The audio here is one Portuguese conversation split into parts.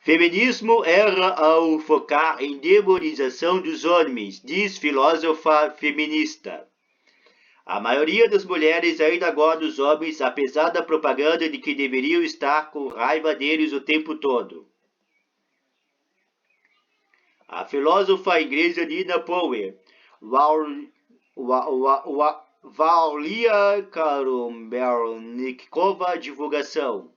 Feminismo erra ao focar em demonização dos homens, diz filósofa feminista. A maioria das mulheres ainda gosta dos homens, apesar da propaganda de que deveriam estar com raiva deles o tempo todo. A filósofa inglesa Nina Power, Valia Karmelnikova, divulgação.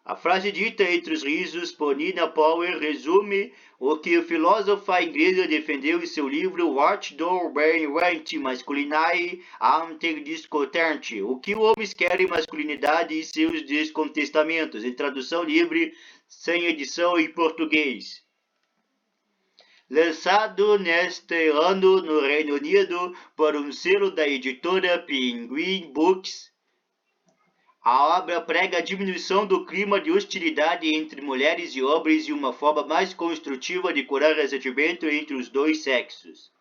A frase dita entre os risos por Nina Power resume o que a filósofa inglesa defendeu em seu livro What Do Men Want Masculinae Antidiscutante, o que homens querem masculinidade e seus descontestamentos, em tradução livre, sem edição em português. Lançado neste ano no Reino Unido por um selo da editora Penguin Books, a obra prega a diminuição do clima de hostilidade entre mulheres e homens e uma forma mais construtiva de curar ressentimento entre os dois sexos.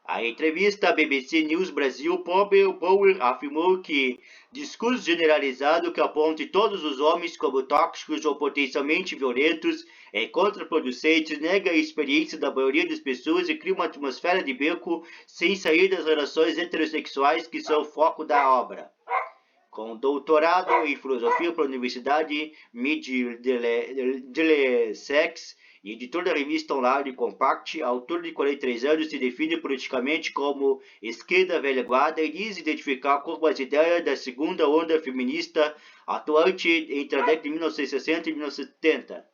Em entrevista à BBC News Brasil, Power afirmou que discurso generalizado que aponte todos os homens como tóxicos ou potencialmente violentos é contraproducente, nega a experiência da maioria das pessoas e cria uma atmosfera de beco sem sair das relações heterossexuais que são o foco da obra. Com doutorado em filosofia pela Universidade Middlesex e editor da revista online Compact, autor de 43 anos se define politicamente como esquerda velha guarda e diz identificar como as ideias da segunda onda feminista atuante entre a década de 1960 e 1970.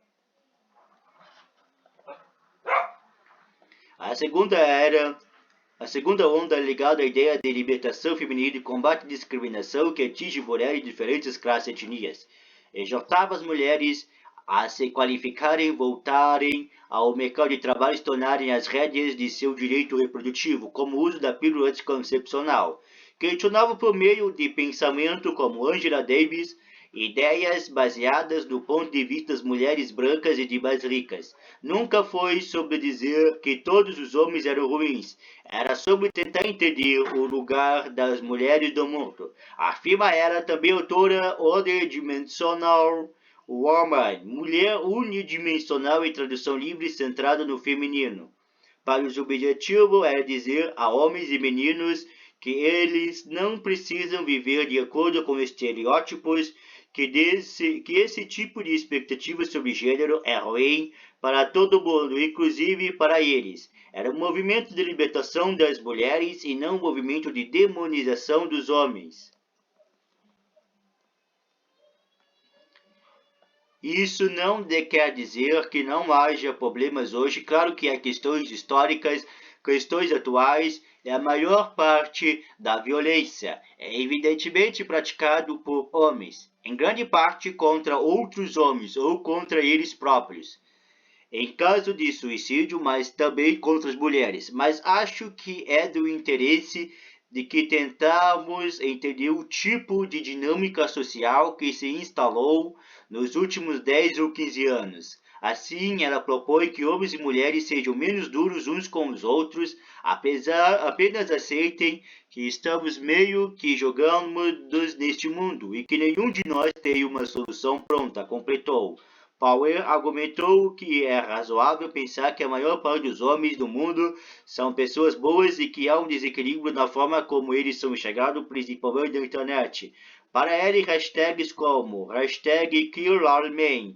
A segunda onda é ligada à ideia de libertação feminina e combate à discriminação que atinge mulheres de diferentes classes e etnias. Exortava as mulheres a se qualificarem, voltarem ao mercado de trabalho e se tornarem as rédeas de seu direito reprodutivo, como o uso da pílula anticoncepcional. Questionava por meio de pensamento como Angela Davis, ideias baseadas no ponto de vista das mulheres brancas e de mais ricas. Nunca foi sobre dizer que todos os homens eram ruins. Era sobre tentar entender o lugar das mulheres do mundo. Afirma ela, também autora Other-Dimensional Woman, mulher unidimensional em tradução livre centrada no feminino. Para os objetivos era dizer a homens e meninos que eles não precisam viver de acordo com estereótipos, que esse tipo de expectativa sobre gênero é ruim para todo mundo, inclusive para eles. Era um movimento de libertação das mulheres e não um movimento de demonização dos homens. Isso não quer dizer que não haja problemas hoje. Claro que há questões históricas, questões atuais, e a maior parte da violência é evidentemente praticado por homens, em grande parte contra outros homens ou contra eles próprios, em caso de suicídio, mas também contra as mulheres. Mas acho que é do interesse de que tentamos entender o tipo de dinâmica social que se instalou nos últimos 10 ou 15 anos. Assim, ela propõe que homens e mulheres sejam menos duros uns com os outros, apenas aceitem que estamos meio que jogamos neste mundo e que nenhum de nós tem uma solução pronta, completou. Power argumentou que é razoável pensar que a maior parte dos homens do mundo são pessoas boas e que há um desequilíbrio na forma como eles são enxergados, principalmente na internet. Para ele, hashtags como #KillAllMen,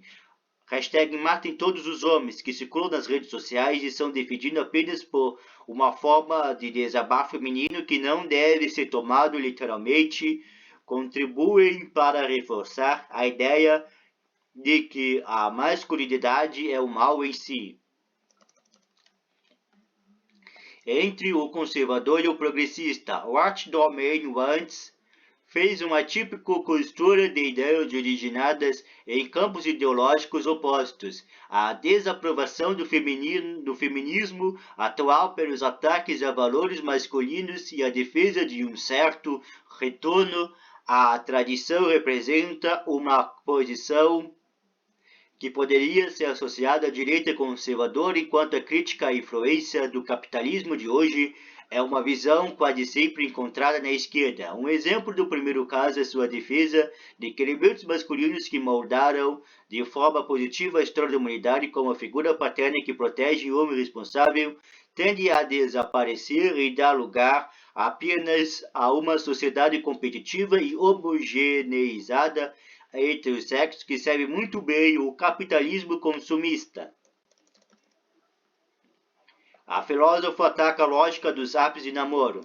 #Matem Todos os Homens, que circulam nas redes sociais e são defendidos apenas por uma forma de desabafo feminino que não deve ser tomado literalmente, contribuem para reforçar a ideia de que a masculinidade é o mal em si. Entre o conservador e o progressista, What Do Men Want fez uma típica costura de ideias originadas em campos ideológicos opostos. A desaprovação do feminismo atual pelos ataques a valores masculinos e a defesa de um certo retorno à tradição representa uma posição que poderia ser associada à direita conservadora, enquanto a crítica à influência do capitalismo de hoje é uma visão quase sempre encontrada na esquerda. Um exemplo do primeiro caso é sua defesa de que elementos masculinos que moldaram de forma positiva a história da humanidade, como a figura paterna que protege o homem responsável, tende a desaparecer e dar lugar apenas a uma sociedade competitiva e homogeneizada entre os sexos que serve muito bem o capitalismo consumista. A filósofa ataca a lógica dos apps de namoro.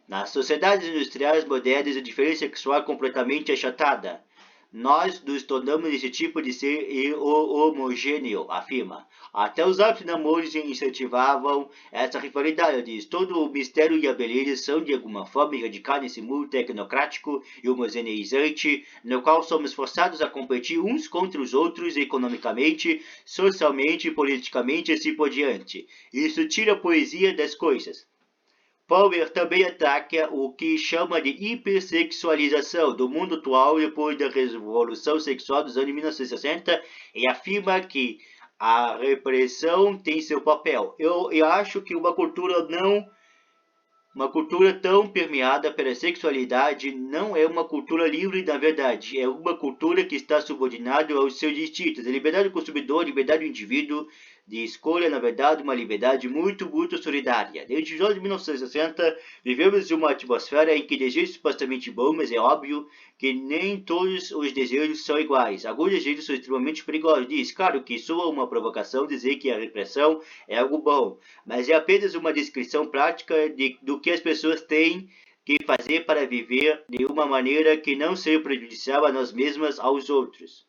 Nas sociedades industriais modernas, a diferença sexual é completamente achatada. Nós nos tornamos esse tipo de ser homogêneo, afirma. Até os apps de namoro incentivavam essa rivalidade, diz. Todo o mistério e a beleza são de alguma forma radicados nesse mundo tecnocrático e homogeneizante, no qual somos forçados a competir uns contra os outros economicamente, socialmente, politicamente e assim por diante. Isso tira a poesia das coisas. Power também ataca o que chama de hipersexualização do mundo atual depois da revolução sexual dos anos 1960 e afirma que a repressão tem seu papel. Eu acho que uma cultura tão permeada pela sexualidade não é uma cultura livre, na verdade. É uma cultura que está subordinada aos seus instintos. A liberdade do consumidor, a liberdade do indivíduo de escolha, na verdade, uma liberdade muito, muito solidária. Desde os anos de 1960, vivemos em uma atmosfera em que desejos supostamente bons, mas é óbvio que nem todos os desejos são iguais. Alguns desejos são extremamente perigosos. Diz, claro que soa uma provocação dizer que a repressão é algo bom, mas é apenas uma descrição prática do que as pessoas têm que fazer para viver de uma maneira que não seja prejudicial a nós mesmas aos outros.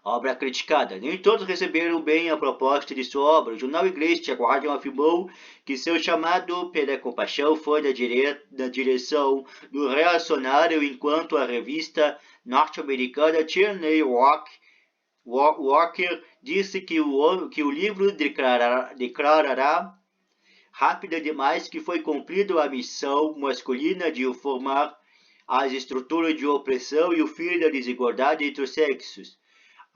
Obra criticada. Nem todos receberam bem a proposta de sua obra. O jornal inglês The Guardian afirmou que seu chamado pela compaixão foi da direção do reacionário, enquanto a revista norte-americana Tierney Walker disse que o livro declarará rápida demais que foi cumprida a missão masculina de formar as estruturas de opressão e o fim da desigualdade entre os sexos.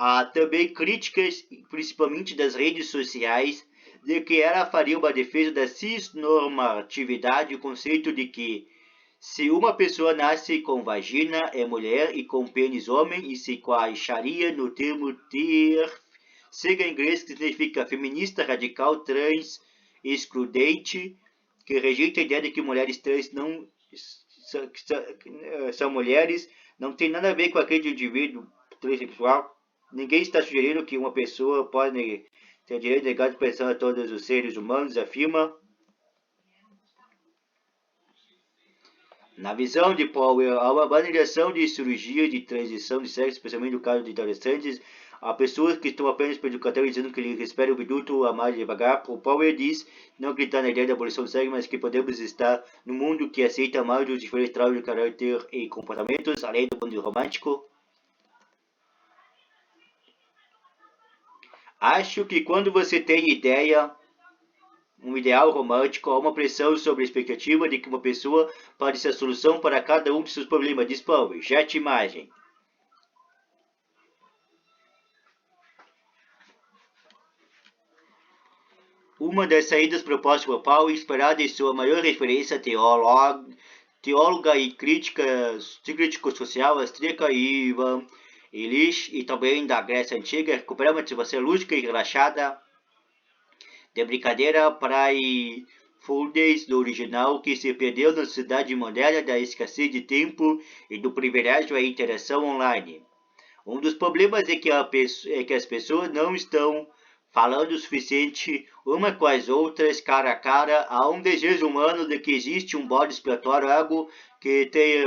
Há também críticas, principalmente das redes sociais, de que ela faria uma defesa da cisnormatividade, o conceito de que se uma pessoa nasce com vagina é mulher e com pênis homem e se encaixaria no termo TERF, sigla em inglês que significa feminista radical trans excludente, que rejeita a ideia de que mulheres trans não são mulheres, não tem nada a ver com aquele indivíduo transexual. Ninguém está sugerindo que uma pessoa pode ter direito negado de expressão a todos os seres humanos, afirma. Na visão de Power, há uma banalização de cirurgia de transição de sexo, especialmente no caso de adolescentes. Há pessoas que estão apenas pelo educador dizendo que eles esperam o minuto a mais devagar. O Power diz não acreditar na ideia da abolição do sexo, mas que podemos estar num mundo que aceita mais os diferentes traços de caráter e comportamentos, além do mundo romântico. Acho que quando você tem um ideal romântico, há uma pressão sobre a expectativa de que uma pessoa pode ser a solução para cada um de seus problemas, diz Power. Jet imagem. Uma das saídas propostas por Power, inspirada em sua maior referência teóloga e crítico social austríaca Ivan Illich, e também da Grécia Antiga, recuperar uma motivação lúdica e relaxada de brincadeira playfulness do original que se perdeu na sociedade moderna da escassez de tempo e do privilégio à interação online. Um dos problemas é que as pessoas não estão falando o suficiente uma com as outras cara a cara. Há um desejo humano de que existe um bode expiatório, algo que tem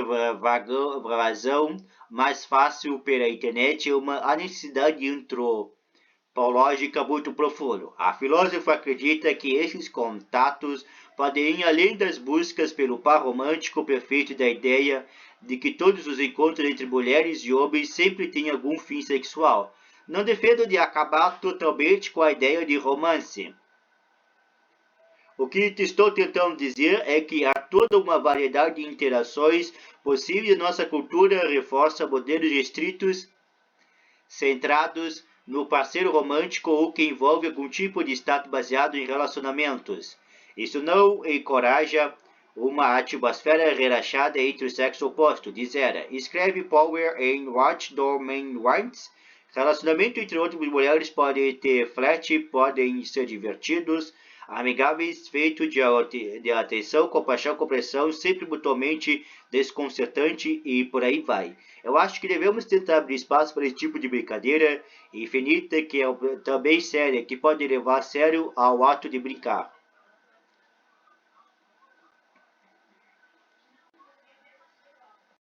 vazão mais fácil pela internet, uma necessidade antropológica muito profunda. A filósofa acredita que esses contatos podem ir além das buscas pelo par romântico perfeito da ideia de que todos os encontros entre mulheres e homens sempre têm algum fim sexual. Não defendo de acabar totalmente com a ideia de romance. O que te estou tentando dizer é que há toda uma variedade de interações possíveis e nossa cultura reforça modelos restritos, centrados no parceiro romântico ou que envolve algum tipo de status baseado em relacionamentos. Isso não encoraja uma atmosfera relaxada entre o sexo oposto, diz ela. Escreve Power em Watch Domain Rights. Relacionamento entre homens e mulheres podem ter flerte, podem ser divertidos, amigáveis, feitos de atenção, compaixão, compreensão, sempre mutuamente desconcertante e por aí vai. Eu acho que devemos tentar abrir espaço para esse tipo de brincadeira infinita que é também séria, que pode levar a sério ao ato de brincar.